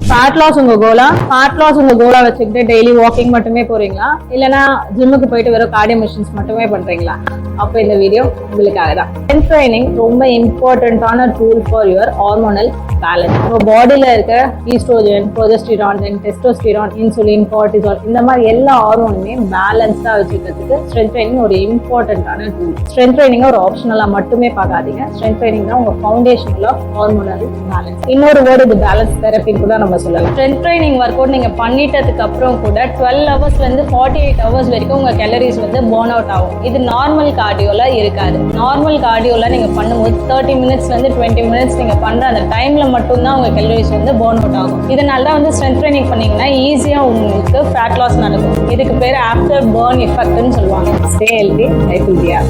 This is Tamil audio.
ஃபேட் லாஸ் உங்க கோலா வச்சுக்கிட்டு டெய்லி வாக்கிங் மட்டுமே போறீங்களா, இல்லனா ஜிம்முக்கு போயிட்டு வெறும் கார்டியோ மிஷின்ஸ் மட்டுமே பண்றீங்களா? அப்ப இந்த வீடியோ உங்களுக்காக தான். ஸ்ட்ரென்த் ட்ரைனிங் ரொம்ப இம்பார்ட்டன்டான tool for your hormonal balance. உங்க பாடியில இருக்க oestrogen, progesterone, testosterone, insulin, cortisol இந்த மாதிரி எல்லா ஹார்மோனுமே பேலன்ஸா வச்சுக்கிறதுக்கு ஸ்ட்ரென்த் ட்ரைனிங் ஒரு இம்பார்ட்டன்டான டூல். ஸ்ட்ரென்த் ட்ரைனிங் ஒரு ஆப்ஷனலா மட்டுமே பார்க்காதீங்க. ஸ்ட்ரென்த் ட்ரைனிங் தான் உங்க ஃபவுண்டேஷன் ஆஃப் ஹார்மோனல் பேலன்ஸ். இன்னொரு வேர்டு இது பேலன்ஸ் தெரப்பின்னு கூட நம்ம சொல்லலாம். ஸ்ட்ரென்த் ட்ரைனிங் ஒர்க் அவுட் நீங்க பண்ணிட்டதுக்கு அப்புறம் கூட 12 ஹவர்ஸ்ல இருந்து 48 ஹவர்ஸ் வரைக்கும் உங்க கேலரிஸ் வந்து பர்ன் அவுட் ஆகும். இது நார்மல் கார்டியோல இருக்காது. நார்மல் கார்டியோல நீங்க பண்ணும்போது 30 மினிட்ஸ்ல இருந்து 20 மினிட்ஸ் நீங்க பண்ற அந்த டைம்ல மட்டும்தான் உங்க கேலரிஸ் வந்து பர்ன் அவுட் ஆகும். இதனால தான் வந்து ஸ்ட்ரென்த் ட்ரைனிங் பண்ணீங்கன்னா ஈஸியா உங்களுக்கு ஃபேட் லாஸ் நடக்கும். இதுக்கு பேர் ஆஃப்டர் பர்ன் எஃபெக்ட்னு சொல்லுவாங்க. ஸ்டே ஹெல்தி, லைஃப் ஹெல்தியா.